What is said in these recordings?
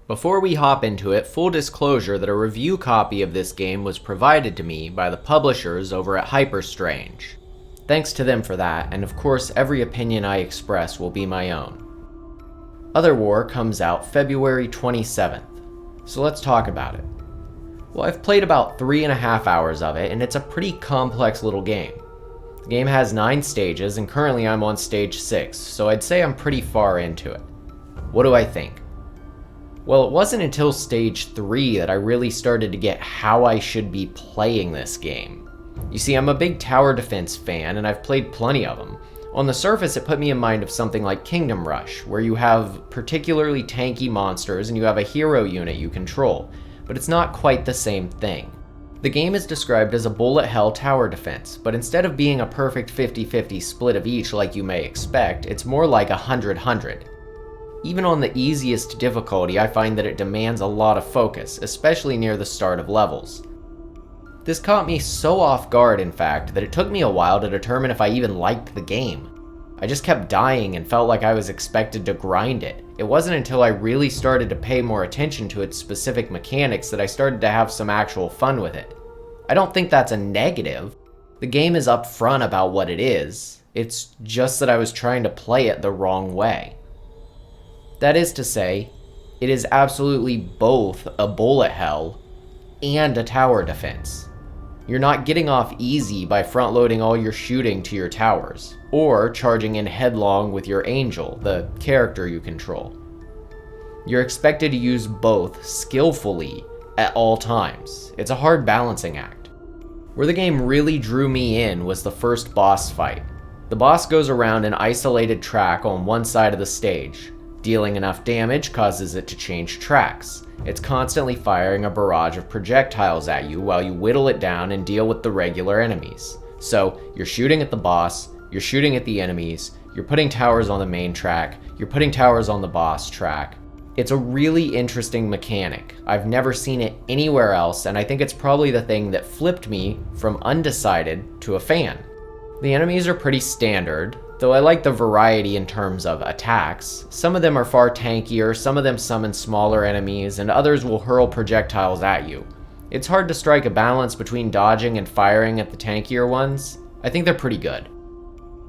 Before we hop into it, full disclosure that a review copy of this game was provided to me by the publishers over at Hyperstrange. Thanks to them for that, and of course every opinion I express will be my own. Otherwar comes out February 27th, so let's talk about it. Well, I've played about 3.5 hours of it, and it's a pretty complex little game. The game has 9 stages, and currently I'm on stage 6, so I'd say I'm pretty far into it. What do I think? Well, it wasn't until stage 3 that I really started to get how I should be playing this game. You see, I'm a big tower defense fan, and I've played plenty of them. On the surface, it put me in mind of something like Kingdom Rush, where you have particularly tanky monsters and you have a hero unit you control, but it's not quite the same thing. The game is described as a bullet hell tower defense, but instead of being a perfect 50-50 split of each like you may expect, it's more like 100-100. Even on the easiest difficulty, I find that it demands a lot of focus, especially near the start of levels. This caught me so off guard, in fact, that it took me a while to determine if I even liked the game. I just kept dying and felt like I was expected to grind it. It wasn't until I really started to pay more attention to its specific mechanics that I started to have some actual fun with it. I don't think that's a negative. The game is upfront about what it is. It's just that I was trying to play it the wrong way. That is to say, it is absolutely both a bullet hell and a tower defense. You're not getting off easy by front-loading all your shooting to your towers, or charging in headlong with your angel, the character you control. You're expected to use both skillfully at all times. It's a hard balancing act. Where the game really drew me in was the first boss fight. The boss goes around an isolated track on one side of the stage. Dealing enough damage causes it to change tracks. It's constantly firing a barrage of projectiles at you while you whittle it down and deal with the regular enemies. So, you're shooting at the boss, you're shooting at the enemies, you're putting towers on the main track, you're putting towers on the boss track. It's a really interesting mechanic. I've never seen it anywhere else, and I think it's probably the thing that flipped me from undecided to a fan. The enemies are pretty standard, though I like the variety in terms of attacks. Some of them are far tankier, some of them summon smaller enemies, and others will hurl projectiles at you. It's hard to strike a balance between dodging and firing at the tankier ones. I think they're pretty good.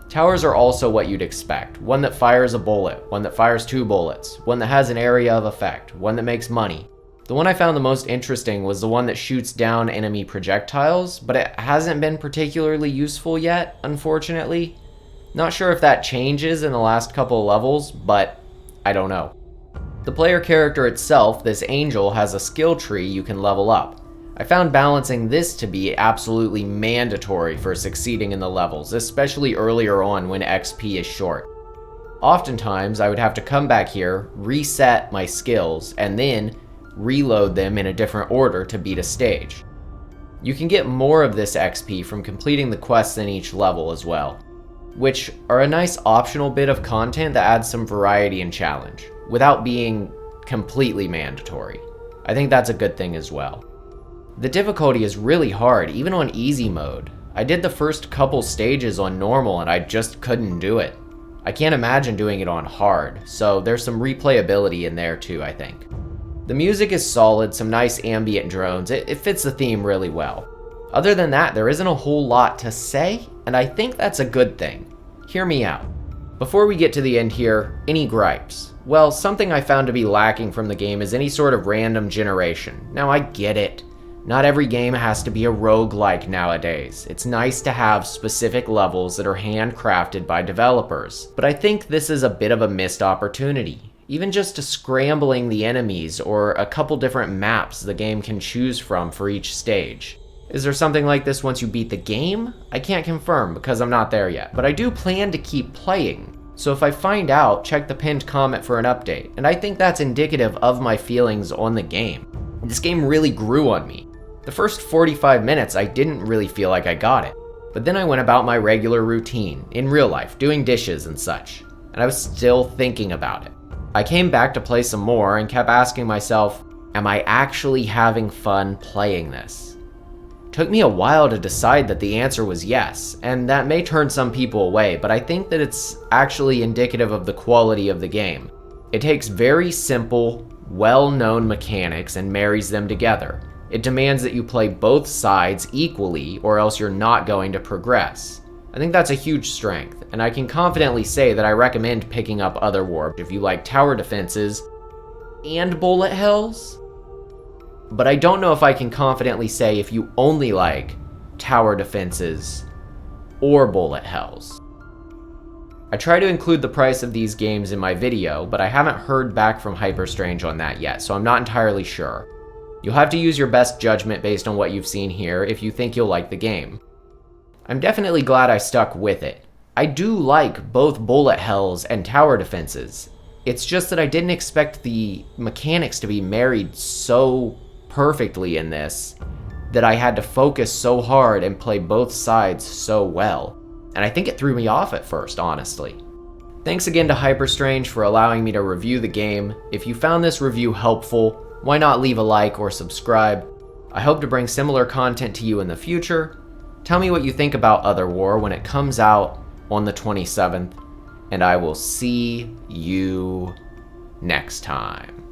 Towers are also what you'd expect. One that fires a bullet, one that fires 2 bullets, one that has an area of effect, one that makes money. The one I found the most interesting was the one that shoots down enemy projectiles, but it hasn't been particularly useful yet, unfortunately. Not sure if that changes in the last couple of levels, but I don't know. The player character itself, this angel, has a skill tree you can level up. I found balancing this to be absolutely mandatory for succeeding in the levels, especially earlier on when XP is short. Oftentimes, I would have to come back here, reset my skills, and then reload them in a different order to beat a stage. You can get more of this XP from completing the quests in each level as well, which are a nice optional bit of content that adds some variety and challenge, without being completely mandatory. I think that's a good thing as well. The difficulty is really hard, even on easy mode. I did the first couple stages on normal and I just couldn't do it. I can't imagine doing it on hard, so there's some replayability in there too, I think. The music is solid, some nice ambient drones, it fits the theme really well. Other than that, there isn't a whole lot to say, and I think that's a good thing. Hear me out. Before we get to the end here, any gripes? Well, something I found to be lacking from the game is any sort of random generation. Now I get it. Not every game has to be a roguelike nowadays. It's nice to have specific levels that are handcrafted by developers, but I think this is a bit of a missed opportunity. Even just to scrambling the enemies or a couple different maps the game can choose from for each stage. Is there something like this once you beat the game? I can't confirm because I'm not there yet, but I do plan to keep playing. So if I find out, check the pinned comment for an update, and I think that's indicative of my feelings on the game. This game really grew on me. The first 45 minutes I didn't really feel like I got it, but then I went about my regular routine, in real life, doing dishes and such, and I was still thinking about it. I came back to play some more and kept asking myself, am I actually having fun playing this? It took me a while to decide that the answer was yes, and that may turn some people away, but I think that it's actually indicative of the quality of the game. It takes very simple, well-known mechanics and marries them together. It demands that you play both sides equally, or else you're not going to progress. I think that's a huge strength, and I can confidently say that I recommend picking up Otherwar if you like tower defenses and bullet hells. But I don't know if I can confidently say if you only like tower defenses or bullet hells. I try to include the price of these games in my video, but I haven't heard back from Hyperstrange on that yet, so I'm not entirely sure. You'll have to use your best judgment based on what you've seen here if you think you'll like the game. I'm definitely glad I stuck with it. I do like both bullet hells and tower defenses. It's just that I didn't expect the mechanics to be married so perfectly in this that I had to focus so hard and play both sides so well. And I think it threw me off at first, honestly. Thanks again to Hyperstrange for allowing me to review the game. If you found this review helpful, why not leave a like or subscribe? I hope to bring similar content to you in the future. Tell me what you think about Otherwar when it comes out on the 27th, and I will see you next time.